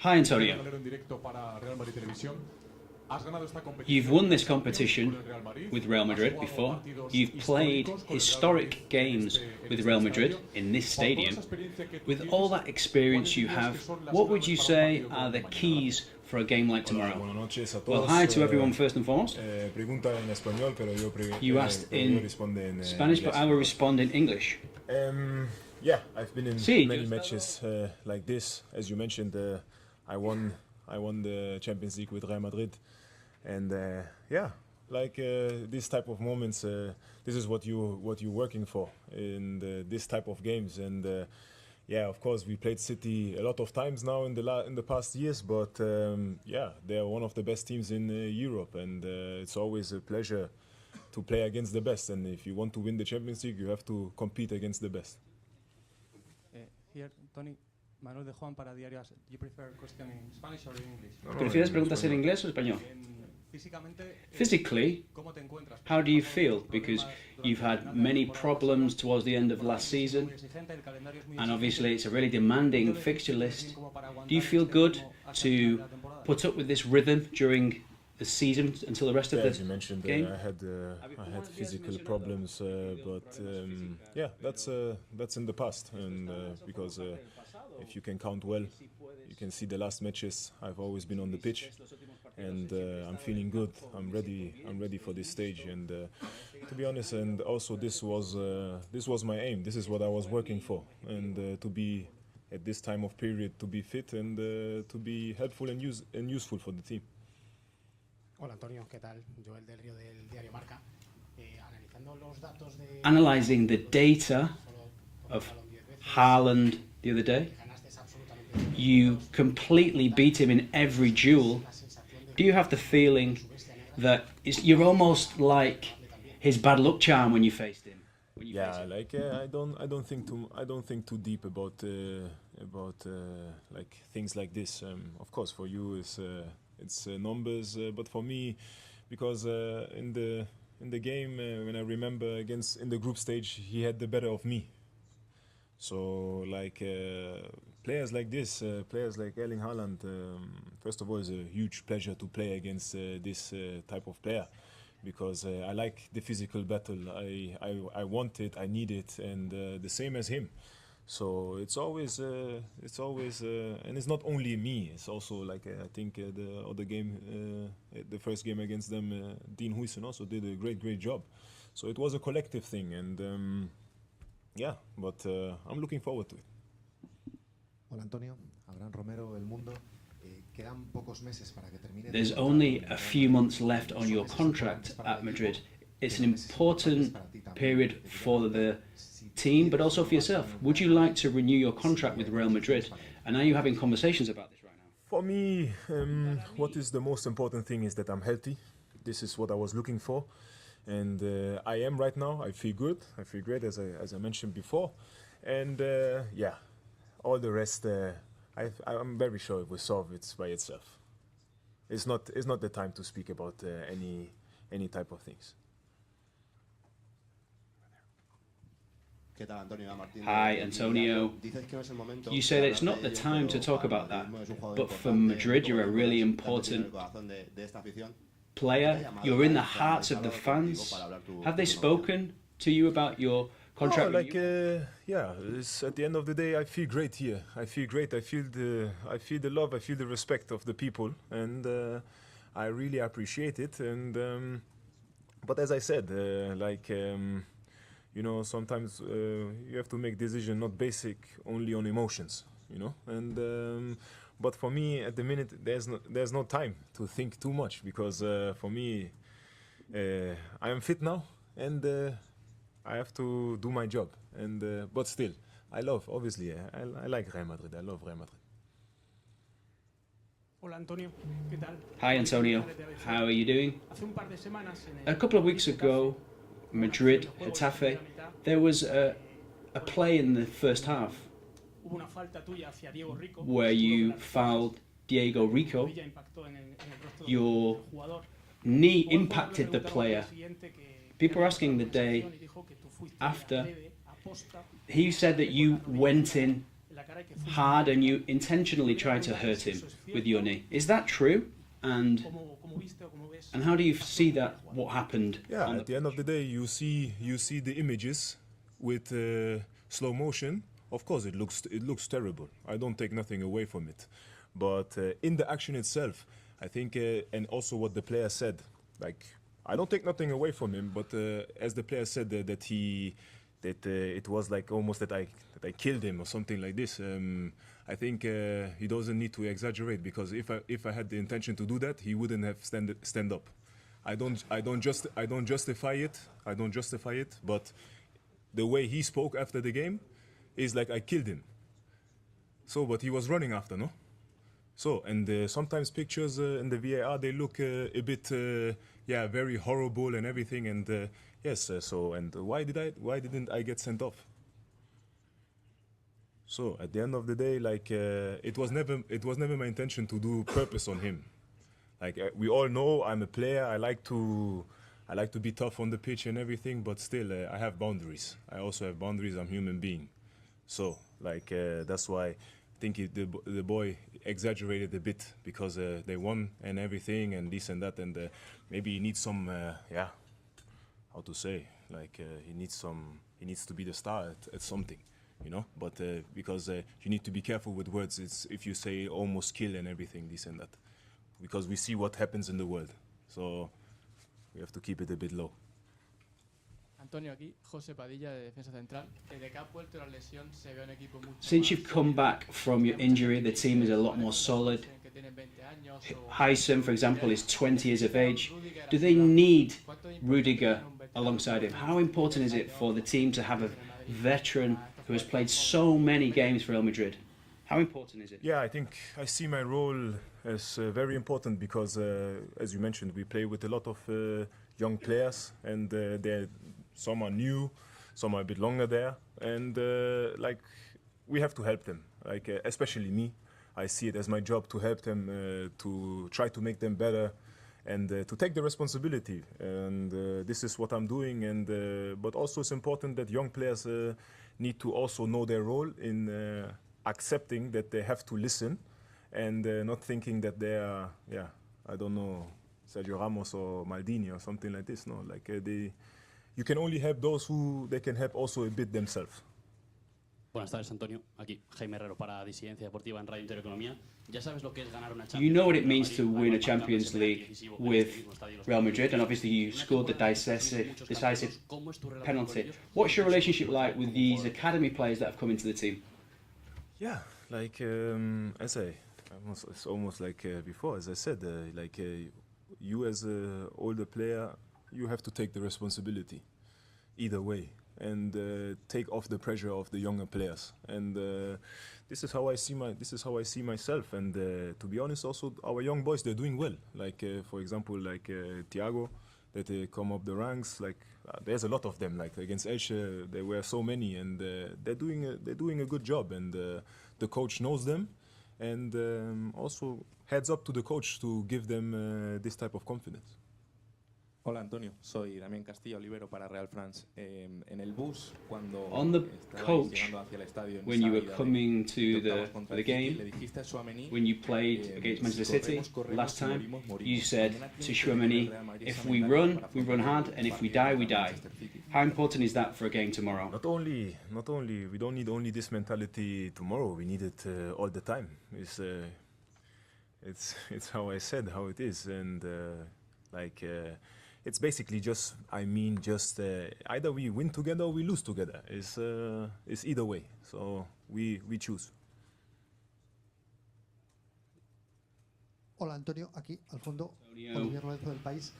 Hi Antonio. You've won this competition with Real Madrid before. You've played historic games with Real Madrid in this stadium. With all that experience you have, what would you say are the keys for a game like tomorrow? Well, hi to everyone first and foremost. You asked in Spanish, but I will respond in English. Yeah, I've been in many matches like this. As you mentioned, I won the Champions League with Real Madrid, and yeah, like this type of moments, this is what you're working for in this type of games. And yeah, of course, we played City a lot of times now in the past years, but yeah, they are one of the best teams in Europe, and it's always a pleasure to play against the best. And if you want to win the Champions League, you have to compete against the best. Here, Tony, Manuel de Juan para Diarios. Do you prefer question in Spanish or in English? ¿Prefieres preguntas en inglés o español? Physically, how do you feel? Because you've had many problems towards the end of last season, and obviously it's a really demanding fixture list. Do you feel good to put up with this rhythm during the season until the rest of the as you mentioned, game? I had physical problems, but yeah, that's in the past, and because if you can count well, you can see the last matches. I've always been on the pitch, and I'm feeling good. I'm ready for this stage, and to be honest, and also this was my aim. This is what I was working for, and to be at this time of period, to be fit and to be helpful and useful for the team. Hola Antonio, ¿qué tal? Joel del Río del diario Marca. Analizando los datos de Analysing the data of Haaland the other day, you completely beat him in every duel. Do you have the feeling that you're almost like his bad luck charm when you faced him? Yeah, like I don't think too deep about like things like this. Of course, for you it's numbers, but for me, because in the game when I remember in the group stage, he had the better of me. So like players like this, players like Erling Haaland, first of all, it's a huge pleasure to play against this type of player, because I like the physical battle. I want it, I need it, and the same as him. So it's always and it's not only me. It's also like I think the other game, the first game against them, Dean Huijsen also did a great job. So it was a collective thing, and yeah, but I'm looking forward to it. Hola Antonio, Abraham Romero, El Mundo. Quedan pocos meses para que termine. There's only a few months left on your contract at Madrid. It's an important period for the team, but also for yourself. Would you like to renew your contract with Real Madrid? And are you having conversations about this right now? For me, what is the most important thing is that I'm healthy. This is what I was looking for, and I am right now. I feel good. I feel great, as I mentioned before, and yeah, all the rest. I'm very sure it will solve it by itself. It's not the time to speak about any type of things. Hi Antonio. You say that it's not the time to talk about that, but for Madrid you're a really important player. You're in the hearts of the fans. Have they spoken to you about your contract? Yeah, at the end of the day, I feel great here. I feel great. I feel the love. I feel the respect of the people, and I really appreciate it. And but as I said, you know, sometimes you have to make decisions not basic only on emotions, you know. And but for me, at the minute, there's no time to think too much, because for me, I am fit now, and I have to do my job. And but still, I love, obviously, I like Real Madrid. I love Real Madrid. Hola Antonio, ¿qué tal? Hi Antonio, how are you doing? A couple of weeks ago, Madrid, Getafe, there was a play in the first half where you fouled Diego Rico. Your knee impacted the player. People were asking the day after. He said that you went in hard and you intentionally tried to hurt him with your knee. Is that true? And how do you see that? What happened? Yeah, at the end of the day, you see the images with slow motion. Of course, it looks terrible. I don't take nothing away from it, but in the action itself, I think, and also what the player said, like I don't take nothing away from him, but as the player said that it was like almost that I killed him or something like this. I think he doesn't need to exaggerate, because if I had the intention to do that, he wouldn't have stand up. I don't justify it, but the way he spoke after the game is like I killed him. So, but he was running after, no? So, and sometimes pictures in the VAR, they look a bit, very horrible and everything. And yes, so, and why didn't I get sent off? So at the end of the day, like it was never my intention to do purpose on him. Like we all know, I'm a player. I like to be tough on the pitch and everything, but still I have boundaries. I also have boundaries. I'm a human being. So like that's why I think the boy exaggerated a bit, because they won and everything and this and that, and maybe he needs some how to say, like he needs to be the star at something. You know, but because you need to be careful with words. It's if you say almost kill and everything, this and that, because we see what happens in the world. So we have to keep it a bit low. Antonio, aquí José Padilla de defensa central. Desde que ha vuelto la lesión se ve un equipo mucho. Since you've come back from your injury, the team is a lot more solid. Heysem, for example, is 20 years of age. Do they need Rudíger alongside him? How important is it for the team to have a veteran who has played so many games for Real Madrid? How important is it? Yeah, I think I see my role as very important, because, as you mentioned, we play with a lot of young players, and some are new, some are a bit longer there, and like we have to help them. Like especially me, I see it as my job to help them, to try to make them better, and to take the responsibility. And this is what I'm doing. And but also it's important that young players need to also know their role in accepting that they have to listen, and not thinking that they are, I don't know, Sergio Ramos or Maldini or something like this. No, like you can only help those who they can help also a bit themselves. Buenas tardes, Antonio. Aquí Jaime Herrero para Disidencia Deportiva en Radio Intereconomía. Ya sabes lo que es ganar una Champions. You know what it means to win a Champions League with Real Madrid, and obviously you scored the decisive penalty. What's your relationship like with these academy players that have come into the team? Yeah, like it's almost like before, as I said, you as an older player, you have to take the responsibility either way, and take off the pressure of the younger players. And this is how I see myself. And to be honest, also our young boys, they're doing well. Like for example, like Thiago, that they come up the ranks. Like there's a lot of them. Like against Elche, there were so many, and they're doing a good job. And the coach knows them, and also heads up to the coach to give them this type of confidence. Hola Antonio, soy Damián Castillo, libero para Real France. En el bus, cuando On the estabais coach, llegando hacia el estadio en when esa you were ida coming to estábamos contra the el City, game, le dijiste a Tchouaméni, when you played against Manchester City last time, you said to Tchouaméni, if we run hard, and if we die, we die. How important is that for a game tomorrow? Not only, we don't need only this mentality tomorrow. We need it all the time. It's how I said how it is, and it's basically just either we win together or we lose together. It's either way. So we choose. Hola Antonio, aquí al fondo, Antonio. Olivier Lorenzo del País.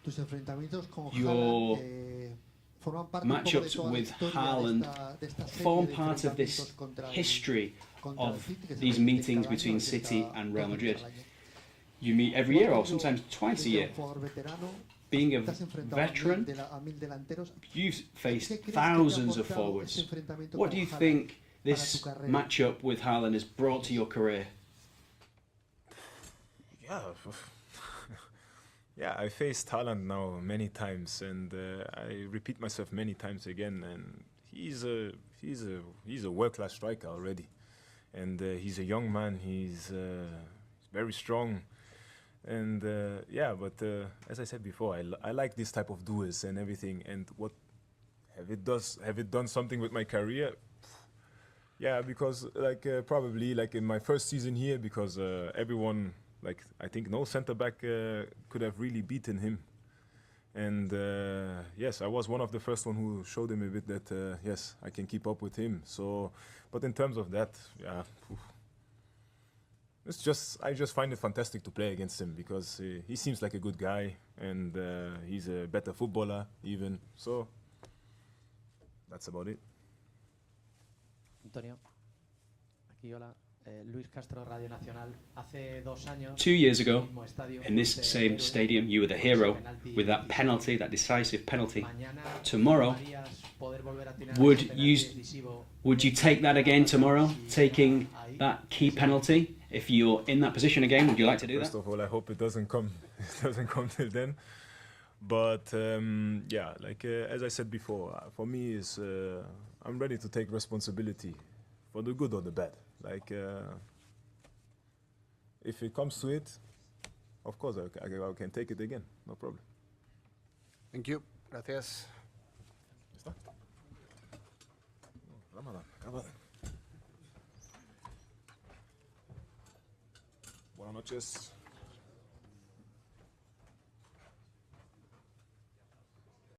Tus enfrentamientos con Your Haaland forman parte un poco de matchups toda la with historia Haaland de esta serie form de part of this enfrentamientos contra el history City, of que se these repite meetings cada año, between es esta City and Real dos Madrid. veces al año. You meet every year or sometimes twice a year. Como jugador veterano, Being a te has enfrentado veteran, a mil delanteros. you've faced ¿Qué crees que te ha thousands of aportado forwards. ese enfrentamiento What con do you Haaland think para this tu carrera? matchup with Haaland has brought to your career? Yeah, I faced Haaland now many times, and I repeat myself many times again. And he's a world-class striker already. and he's a young man. He's very strong, and yeah. But as I said before, I like this type of duels and everything. And what have it done something with my career? Yeah, because like probably like in my first season here, because everyone, like I think no center back could have really beaten him. And yes, I was one of the first one who showed him a bit that yes, I can keep up with him. So, but in terms of that, yeah, I just find it fantastic to play against him because he seems like a good guy and he's a better footballer even. So that's about it. Antonio, aquí hola. Luis Castro, Radio Nacional. Hace 2 años, 2 years ago, in this same stadium, you were the hero with that penalty, that decisive penalty. Tomorrow, would you take that again tomorrow, taking that key penalty? If you're in that position again, would you like to do that? First of all, I hope it doesn't come till then. But yeah, like as I said before, for me is I'm ready to take responsibility for the good or the bad. Like if it comes to it, of course I can take it again, no problem. Thank you. Gracias. ¿Está? Buenas noches.